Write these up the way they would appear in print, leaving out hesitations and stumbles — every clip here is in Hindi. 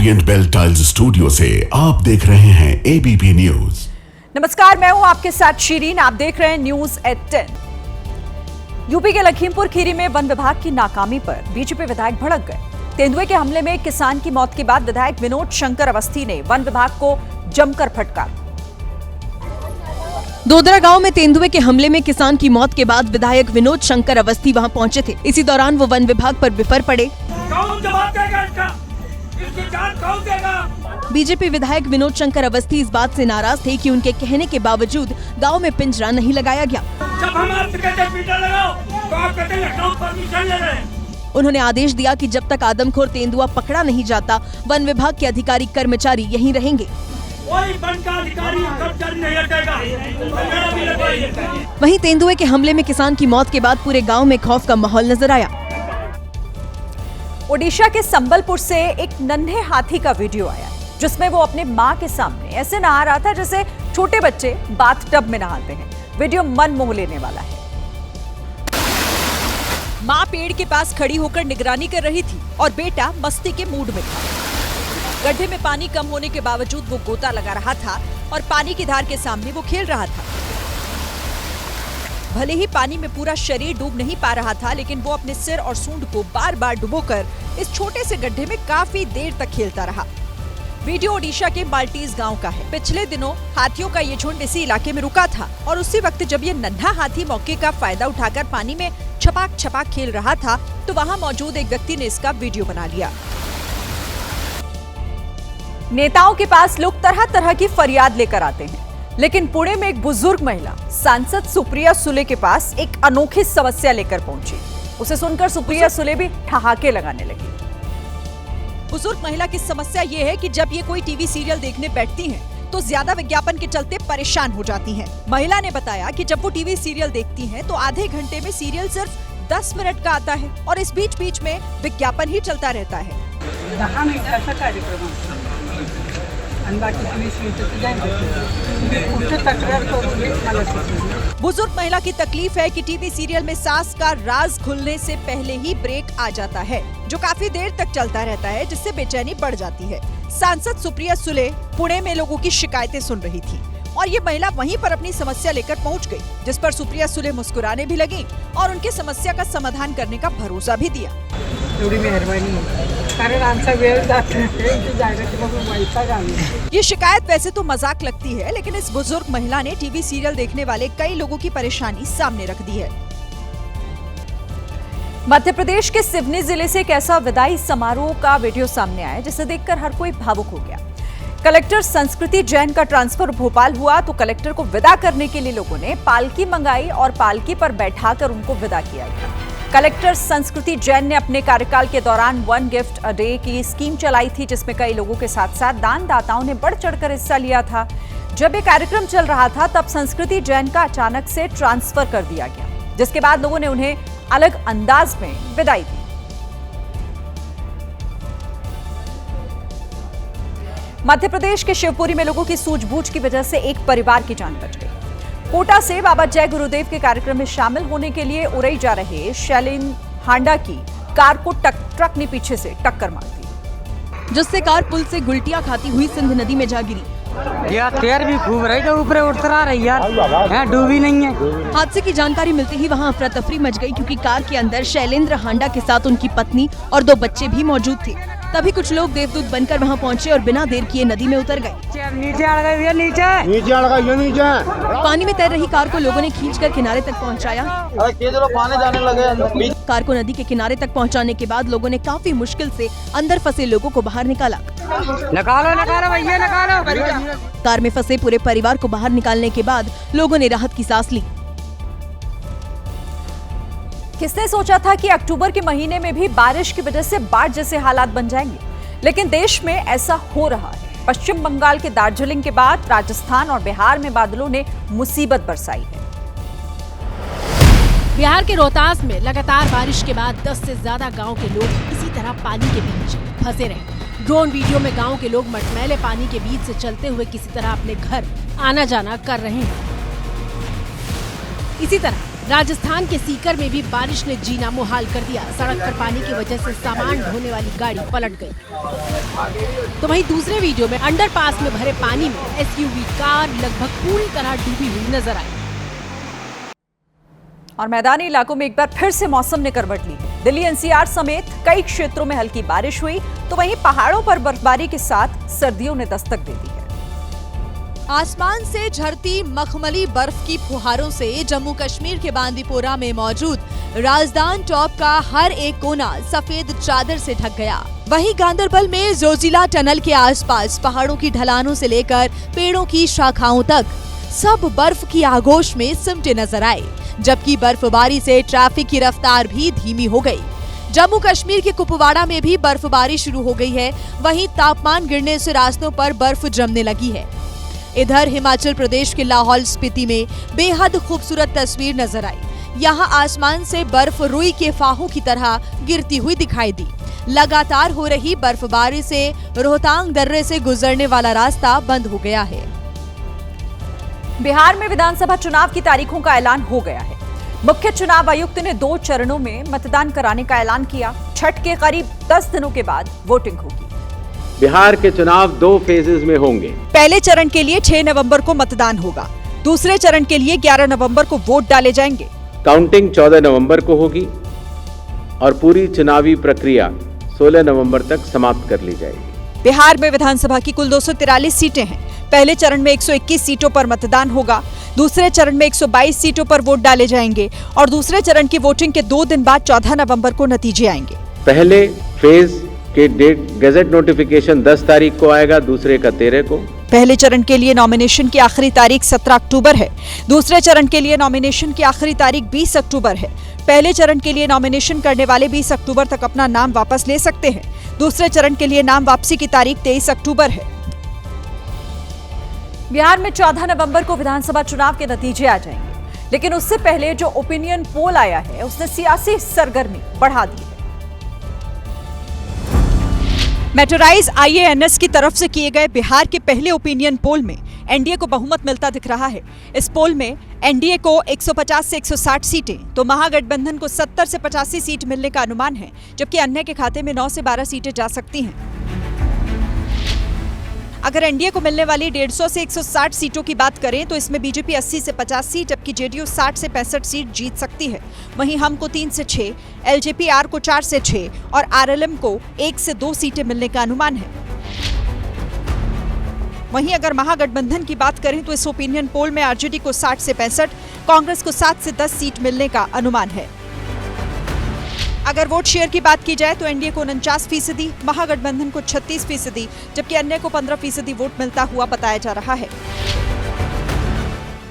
ओरिएंट बेल टाइल्स स्टूडियो से आप देख रहे हैं एबीपी न्यूज। नमस्कार, मैं हूं आपके साथ शीरीन। आप देख रहे हैं न्यूज एट 10। यूपी के लखीमपुर खीरी में वन विभाग की नाकामी पर बीजेपी विधायक भड़क गए। तेंदुए के हमले में एक किसान की मौत के बाद विधायक विनोद शंकर अवस्थी ने वन विभाग को जमकर फटकारा। दोदरा गांव में तेंदुए के हमले में किसान की मौत के बाद विधायक विनोद शंकर अवस्थी वहां पहुंचे थे। इसी दौरान वो वन विभाग पर बिफर पड़े। कौन जवाब देगा इसका? इसकी जान कौन देगा? बीजेपी विधायक विनोद शंकर अवस्थी इस बात से नाराज थे कि उनके कहने के बावजूद गांव में पिंजरा नहीं लगाया गया। जब हम आपसे कहते हैं पिंजरा लगाओ, तो आप कहते हैं लखनऊ परमिशन ले रहे हैं। उन्होंने आदेश दिया कि जब तक आदमखोर तेंदुआ पकड़ा नहीं जाता, वन विभाग के अधिकारी कर्मचारी यहीं रहेंगे। कोई वन का अधिकारी कर्मचारी नहीं हटेगा। वहीं तेंदुए के हमले में किसान की मौत के बाद पूरे गांव में खौफ का माहौल नजर आया। ओडिशा के संबलपुर से एक नन्हे हाथी का वीडियो आया, जिसमें वो अपने मां के सामने ऐसे नहा रहा था जैसे छोटे बच्चे बाथटब में नहाते हैं। वीडियो मन मोह लेने वाला है। मां पेड़ के पास खड़ी होकर निगरानी कर रही थी और बेटा मस्ती के मूड में था। गड्ढे में पानी कम होने के बावजूद वो गोता लगा रहा था और पानी की धार के सामने वो खेल रहा था। भले ही पानी में पूरा शरीर डूब नहीं पा रहा था, लेकिन वो अपने सिर और सूंड को बार बार डुबोकर इस छोटे से गड्ढे में काफी देर तक खेलता रहा। वीडियो ओडिशा के माल्टीज गांव का है। पिछले दिनों हाथियों का ये झुंड इसी इलाके में रुका था और उसी वक्त जब ये नन्हा हाथी मौके का फायदा उठाकर पानी में छपाक छपाक खेल रहा था, तो वहां मौजूद एक व्यक्ति ने इसका वीडियो बना लिया। नेताओं के पास लोग तरह तरह की फरियाद लेकर आते हैं, लेकिन पुणे में एक बुजुर्ग महिला सांसद सुप्रिया सुले के पास एक अनोखी समस्या लेकर पहुंची। उसे सुनकर सुप्रिया सुले भी ठहाके लगाने लगी। बुजुर्ग महिला की समस्या ये है कि जब ये कोई टीवी सीरियल देखने बैठती हैं, तो ज्यादा विज्ञापन के चलते परेशान हो जाती हैं। महिला ने बताया कि जब वो टीवी सीरियल देखती हैं, तो आधे घंटे में सीरियल सिर्फ 10 मिनट का आता है और इस बीच बीच में विज्ञापन ही चलता रहता है। 10 मिनिटाचा कार्यक्रम आणि बाकी 20 मिनिटाचं जाईल कुठे तक्रार करून मला सुचलं। बुजुर्ग महिला की तकलीफ है कि टीवी सीरियल में सास का राज खुलने से पहले ही ब्रेक आ जाता है, जो काफी देर तक चलता रहता है, जिससे बेचैनी बढ़ जाती है। सांसद सुप्रिया सुले पुणे में लोगों की शिकायतें सुन रही थी और ये महिला वहीं पर अपनी समस्या लेकर पहुंच गई, जिस पर सुप्रिया सुले मुस्कुराने भी लगी और उनकी समस्या का समाधान करने का भरोसा भी दिया। एवढी मेहरबानी, कारण आमचा वेळ जात नाही, जाहिराती बघून वैताग आला। ये शिकायत वैसे तो मजाक लगती है, लेकिन इस बुजुर्ग महिला ने टीवी सीरियल देखने वाले कई लोगों की परेशानी सामने रख दी है। मध्य प्रदेश के सिवनी जिले से एक ऐसा विदाई समारोह का वीडियो सामने आया, जिसे देखकर हर कोई भावुक हो गया। कलेक्टर संस्कृति जैन का ट्रांसफर भोपाल हुआ, तो कलेक्टर को विदा करने के लिए लोगों ने पालकी मंगाई और पालकी पर बैठाकर उनको विदा किया गया। कलेक्टर संस्कृति जैन ने अपने कार्यकाल के दौरान 1 गिफ्ट अ डे की स्कीम चलाई थी, जिसमें कई लोगों के साथ साथ दानदाताओं ने बढ़ चढ़कर हिस्सा लिया था। जब ये कार्यक्रम चल रहा था, तब संस्कृति जैन का अचानक से ट्रांसफर कर दिया गया, जिसके बाद लोगों ने उन्हें अलग अंदाज में विदाई दी। मध्य प्रदेश के शिवपुरी में लोगों की सूझबूझ की वजह से एक परिवार की जान बच गई। कोटा से बाबा जय गुरुदेव के कार्यक्रम में शामिल होने के लिए उरई जा रहे शैलेंद्र हांडा की कार को ट्रक ने पीछे से टक्कर मार दी, जिससे कार पुल से गुलटियां खाती हुई सिंध नदी में जा गिरी। यार तेर भी खूब रही तो ऊपर उठ रहा रही यार, यहाँ डूबी नहीं है। हादसे की जानकारी मिलते ही वहां अफरा तफरी मच गई, क्योंकि कार के अंदर शैलेंद्र हांडा के साथ उनकी पत्नी और 2 बच्चे भी मौजूद थे। तभी कुछ लोग देवदूत बनकर वहां पहुंचे और बिना देर किए नदी में उतर गए। नीचे आ गए, नीचे पानी में तैर रही कार को लोगों ने खींचकर किनारे तक पहुंचाया। पानी जाने लगे। कार को नदी के किनारे तक पहुंचाने के बाद लोगों ने काफी मुश्किल से अंदर फंसे लोगों को बाहर निकाला। निकालो भैया निकालो। कार में फंसे पूरे परिवार को बाहर निकालने के बाद लोगों ने राहत की सांस ली। किसने सोचा था कि अक्टूबर के महीने में भी बारिश की वजह से बाढ़ जैसे हालात बन जाएंगे, लेकिन देश में ऐसा हो रहा है। पश्चिम बंगाल के दार्जिलिंग के बाद राजस्थान और बिहार में बादलों ने मुसीबत बरसाई है। बिहार के रोहतास में लगातार बारिश के बाद 10 से ज्यादा गांव के लोग इसी तरह पानी के बीच फंसे रहे। ड्रोन वीडियो में गांव के लोग मटमैले पानी के बीच से चलते हुए किसी तरह अपने घर आना जाना कर रहे हैं। इसी तरह राजस्थान के सीकर में भी बारिश ने जीना मुहाल कर दिया। सड़क पर पानी की वजह से सामान ढोने वाली गाड़ी पलट गई। तो वहीं दूसरे वीडियो में अंडरपास में भरे पानी में एसयूवी कार लगभग पूरी तरह डूबी हुई नजर आई। और मैदानी इलाकों में एक बार फिर से मौसम ने करवट ली है। दिल्ली एनसीआर समेत कई क्षेत्रों में हल्की बारिश हुई, तो वहीं पहाड़ों पर बर्फबारी के साथ सर्दियों ने दस्तक दे दी है। आसमान से झरती मखमली बर्फ की फुहारों से जम्मू कश्मीर के बांदीपोरा में मौजूद राजदान टॉप का हर एक कोना सफेद चादर से ढक गया। वहीं गांदरबल में जोजिला टनल के आसपास पहाड़ों की ढलानों से लेकर पेड़ों की शाखाओं तक सब बर्फ की आगोश में सिमटे नजर आए, जबकि बर्फबारी से ट्रैफिक की रफ्तार भी धीमी हो गई। जम्मू कश्मीर के कुपवाड़ा में भी बर्फबारी शुरू हो गई है। वहीं तापमान गिरने से रास्तों पर बर्फ जमने लगी है। इधर हिमाचल प्रदेश के लाहौल स्पीति में बेहद खूबसूरत तस्वीर नजर आई। यहाँ आसमान से बर्फ रुई के फाहों की तरह गिरती हुई दिखाई दी। लगातार हो रही बर्फबारी से रोहतांग दर्रे से गुजरने वाला रास्ता बंद हो गया है। बिहार में विधानसभा चुनाव की तारीखों का ऐलान हो गया है। मुख्य चुनाव आयुक्त ने 2 चरणों में मतदान कराने का ऐलान किया। छठ के करीब 10 दिनों के बाद वोटिंग होगी। बिहार के चुनाव 2 फेजेस में होंगे। पहले चरण के लिए 6 नवंबर को मतदान होगा। दूसरे चरण के लिए 11 नवंबर को वोट डाले जाएंगे। काउंटिंग 14 नवंबर को होगी और पूरी चुनावी प्रक्रिया 16 नवंबर तक समाप्त कर ली जाएगी। बिहार में विधानसभा की कुल 243 सीटें हैं। पहले चरण में 121 सीटों पर मतदान होगा। दूसरे चरण में 122 सीटों पर वोट डाले जाएंगे और दूसरे चरण की वोटिंग के 2 दिन बाद 14 नवंबर को नतीजे आएंगे। पहले फेज के डेट गजट नोटिफिकेशन 10 तारीख को आएगा, दूसरे का 13 को। पहले चरण के लिए नॉमिनेशन की आखिरी तारीख 17 अक्टूबर है। दूसरे चरण के लिए नॉमिनेशन की आखिरी तारीख 20 अक्टूबर है। पहले चरण के लिए नॉमिनेशन करने वाले 20 अक्टूबर तक अपना नाम वापस ले सकते हैं। दूसरे चरण के लिए नाम वापसी की तारीख 23 अक्टूबर है। बिहार में 14 नवंबर को विधानसभा चुनाव के नतीजे आ जाएंगे, लेकिन उससे पहले जो ओपिनियन पोल आया है उसने सियासी सरगर्मी बढ़ा दी है। मेट्रोराइज IANS की तरफ से किए गए बिहार के पहले ओपिनियन पोल में एनडीए को बहुमत मिलता दिख रहा है। इस पोल में एनडीए को 150 से 160 सीटें तो महागठबंधन को 70 से 85 सीट मिलने का अनुमान है, जबकि अन्य के खाते में 9 से 12 सीटें जा सकती हैं। अगर एनडीए को मिलने वाली 150 से 160 सीटों की बात करें तो इसमें बीजेपी 80 से 50 सीट, जबकि जेडीयू 60 से 65 सीट जीत सकती है। वहीं हम को 3 से 6, एलजेपी-आर को 4 से 6 और आरएलएम को 1 से 2 सीटें मिलने का अनुमान है। वहीं अगर महागठबंधन की बात करें तो इस ओपिनियन पोल में आरजेडी को 60 से 65, कांग्रेस को 7 से 10 सीट मिलने का अनुमान है। अगर वोट शेयर की बात की जाए तो एनडीए को 49%, महागठबंधन को 36%, जबकि अन्य को 15% वोट मिलता हुआ बताया जा रहा है।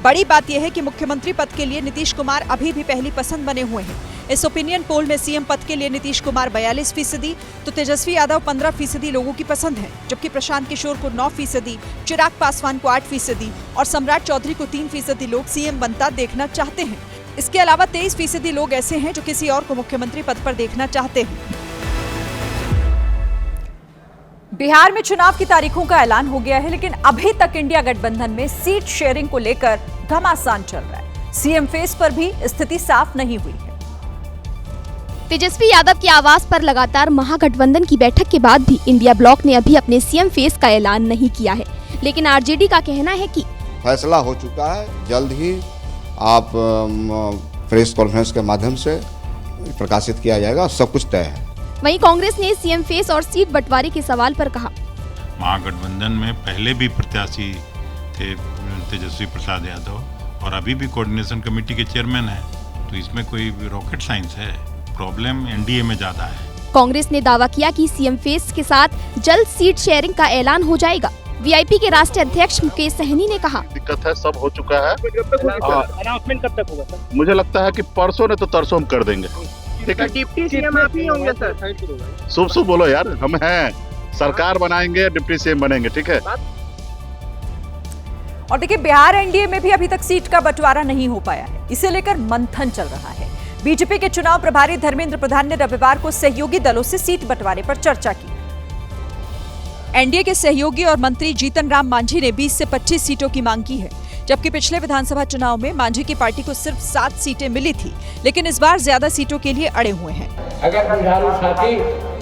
बड़ी बात यह है कि मुख्यमंत्री पद के लिए नीतीश कुमार अभी भी पहली पसंद बने हुए हैं। इस ओपिनियन पोल में सीएम पद के लिए नीतीश कुमार 42%, तो तेजस्वी यादव 15% लोगों की पसंद है, जबकि प्रशांत किशोर को 9%, चिराग पासवान को 8% और सम्राट चौधरी को 3% लोग सीएम बनता देखना चाहते हैं। इसके अलावा 23% लोग ऐसे हैं जो किसी और को मुख्यमंत्री पद पर देखना चाहते हैं। बिहार में चुनाव की तारीखों का ऐलान हो गया है, लेकिन अभी तक इंडिया गठबंधन में सीट शेयरिंग को लेकर घमासान चल रहा है। सीएम फेस पर भी स्थिति साफ नहीं हुई है। तेजस्वी यादव के आवास पर लगातार महागठबंधन की बैठक के बाद भी इंडिया ब्लॉक ने अभी अपने सीएम फेस का ऐलान नहीं किया है, लेकिन आरजेडी का कहना है कि फैसला हो चुका है। जल्द ही आप प्रेस कॉन्फ्रेंस के माध्यम से प्रकाशित किया जाएगा, सब कुछ तय है। वहीं कांग्रेस ने सीएम फेस और सीट बंटवारे के सवाल पर कहा, महागठबंधन में पहले भी प्रत्याशी थे तेजस्वी प्रसाद यादव और अभी भी कोऑर्डिनेशन कमेटी के चेयरमैन हैं, तो इसमें कोई रॉकेट साइंस है? प्रॉब्लम एनडीए में ज्यादा है। कांग्रेस ने दावा किया कि सीएम फेस के साथ जल्द सीट शेयरिंग का ऐलान हो जाएगा। वीआईपी के राष्ट्रीय अध्यक्ष मुकेश सहनी ने कहा, दिक्कत है, सब हो चुका है। अनाउंसमेंट कब तक होगा सर? मुझे लगता है कि परसों ने तो तरसों हम कर देंगे। डिप्टी सीएम आप ही होंगे सर? शुभ शुभ बोलो यार, हम हैं, सरकार बनाएंगे, डिप्टी सीएम बनेंगे, ठीक है। और देखिए, बिहार एनडीए में भी अभी तक सीट का बंटवारा नहीं हो पाया है। इसे लेकर मंथन चल रहा है। बीजेपी के चुनाव प्रभारी धर्मेंद्र प्रधान ने रविवार को सहयोगी दलों से सीट बंटवारे पर चर्चा की। एनडीए के सहयोगी और मंत्री जीतन राम मांझी ने 20 से 25 सीटों की मांग की है, जबकि पिछले विधानसभा चुनाव में मांझी की पार्टी को सिर्फ 7 सीटें मिली थी, लेकिन इस बार ज्यादा सीटों के लिए अड़े हुए हैं। अगर जुझारू साथी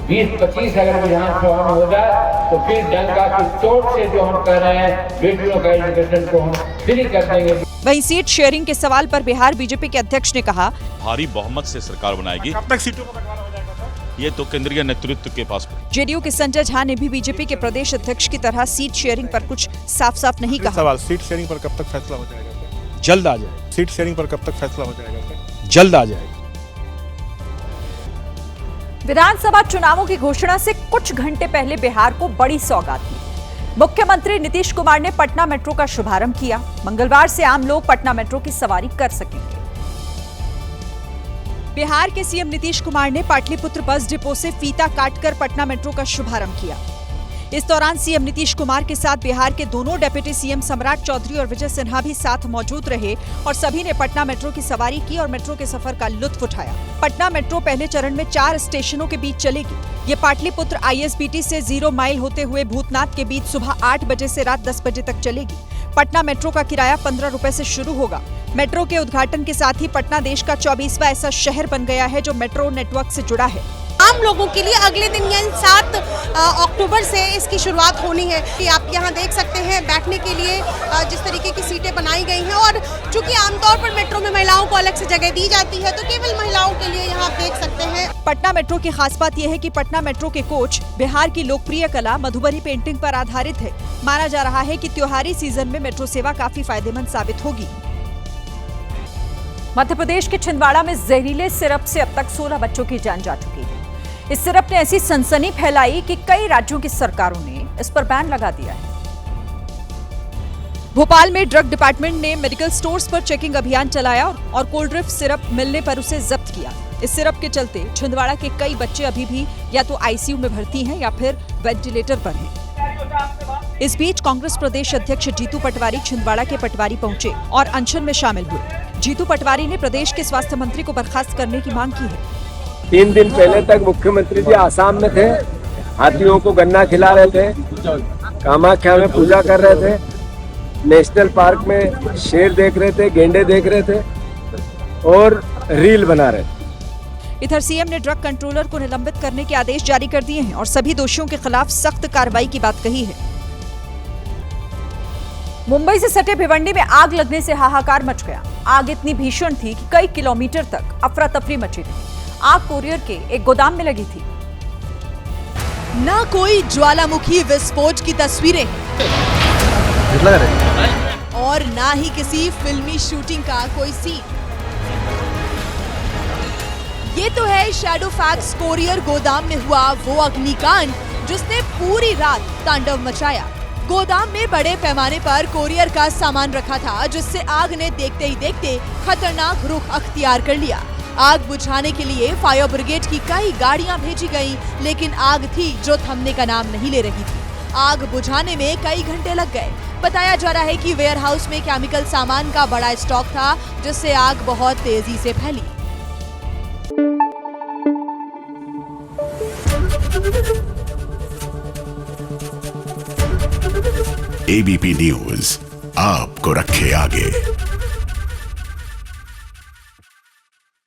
20-25 अगर विधानसभा में हो जाए तो फिर डंका की चोट से जो हम कह रहे हैं बेटियों का एजुकेशन को हम फ्री कर देंगे। वहीं सीट शेयरिंग के सवाल पर बिहार बीजेपी के अध्यक्ष ने कहा, भारी बहुमत से सरकार बनाएगी। कब तक सीटों का बंटवारा हो जाएगा सर? ये तो केंद्रीय नेतृत्व के पास। जेडीयू के संजय झा ने भी बीजेपी के प्रदेश अध्यक्ष की तरह सीट शेयरिंग पर कुछ साफ-साफ नहीं कहा। सवाल सीट शेयरिंग पर कब तक फैसला हो जाएगा सर? जल्द आ जाएगा। सीट शेयरिंग पर कब तक फैसला हो जाएगा सर? जल्द आ जाएगा। विधानसभा चुनावों की घोषणा से कुछ घंटे पहले बिहार को बड़ी सौगात थी। मुख्यमंत्री नीतीश कुमार ने पटना मेट्रो का शुभारंभ किया। मंगलवार से आम लोग पटना मेट्रो की सवारी कर सकेंगे। बिहार के सीएम नीतीश कुमार ने पाटलिपुत्र बस डिपो से फीता काटकर पटना मेट्रो का शुभारंभ किया। इस दौरान सीएम नीतीश कुमार के साथ बिहार के दोनों डिप्टी सीएम सम्राट चौधरी और विजय सिन्हा भी साथ मौजूद रहे और सभी ने पटना मेट्रो की सवारी की और मेट्रो के सफर का लुत्फ उठाया। पटना मेट्रो पहले चरण में 4 स्टेशनों के बीच चलेगी। ये पाटलिपुत्र आईएसबीटी से 0 माइल होते हुए भूतनाथ के बीच सुबह 8 बजे से रात 10 बजे तक चलेगी। पटना मेट्रो का किराया 15 रुपए से शुरू होगा। मेट्रो के उद्घाटन के साथ ही पटना देश का 24वां ऐसा शहर बन गया है जो मेट्रो नेटवर्क से जुड़ा है। आम लोगों के लिए अगले दिन यानी 7 अक्टूबर से इसकी शुरुआत होनी है। कि आप यहाँ देख सकते हैं बैठने के लिए जिस तरीके की सीटें बनाई गई हैं और चूंकि आमतौर पर मेट्रो में महिलाओं को अलग से जगह दी जाती है तो केवल महिलाओं के लिए यहाँ आप देख सकते हैं। पटना मेट्रो की खास बात यह है कि पटना मेट्रो के कोच बिहार की लोकप्रिय कला मधुबनी पेंटिंग पर आधारित है। माना जा रहा है कि त्योहारी सीजन में मेट्रो सेवा काफी फायदेमंद साबित होगी। मध्य प्रदेश के छिंदवाड़ा में जहरीले सिरप से अब तक 16 बच्चों की जान जा चुकी है। इस सिरप ने ऐसी सनसनी फैलाई कि कई राज्यों की सरकारों ने इस पर बैन लगा दिया है। भोपाल में ड्रग डिपार्टमेंट ने मेडिकल स्टोर्स पर चेकिंग अभियान चलाया और कोल्ड ड्रिफ्ट सिरप मिलने पर उसे जब्त किया। इस सिरप के चलते छिंदवाड़ा के कई बच्चे अभी भी या तो आईसीयू में भर्ती हैं या फिर वेंटिलेटर पर हैं। इस बीच कांग्रेस प्रदेश अध्यक्ष जीतू पटवारी छिंदवाड़ा के पटवारी पहुंचे और अनशन में शामिल हुए। जीतू पटवारी ने प्रदेश के स्वास्थ्य मंत्री को बर्खास्त करने की मांग की है। 3 दिन पहले तक मुख्यमंत्री जी आसाम में थे, हाथियों को गन्ना खिला रहे थे, कामाख्या में पूजा कर रहे थे, नेशनल पार्क में शेर देख रहे थे, गेंडे देख रहे थे और रील बना रहे थे। इधर सीएम ने ड्रग कंट्रोलर को निलंबित करने के आदेश जारी कर दिए हैं और सभी दोषियों के खिलाफ सख्त कार्रवाई की बात कही है। मुंबई से सटे भिवंडी में आग लगने से हाहाकार मच गया। आग इतनी भीषण थी कि कई किलोमीटर तक अफरा तफरी मची थी। आग कोरियर के एक गोदाम में लगी थी। न कोई ज्वालामुखी विस्फोट की तस्वीरें और ना ही किसी फिल्मी शूटिंग का कोई सीन। ये तो है शैडो फैक्स कोरियर गोदाम में हुआ वो अग्निकांड जिसने पूरी रात तांडव मचाया। गोदाम में बड़े पैमाने पर कोरियर का सामान रखा था जिससे आग ने देखते ही देखते खतरनाक रुख अख्तियार कर लिया। आग बुझाने के लिए फायर ब्रिगेड की कई गाड़ियां भेजी गईं, लेकिन आग थी जो थमने का नाम नहीं ले रही थी। आग बुझाने में कई घंटे लग गए। बताया जा रहा है कि वेयरहाउस में केमिकल सामान का बड़ा स्टॉक था जिससे आग बहुत तेजी से फैली। एबीपी न्यूज आपको रखे आगे।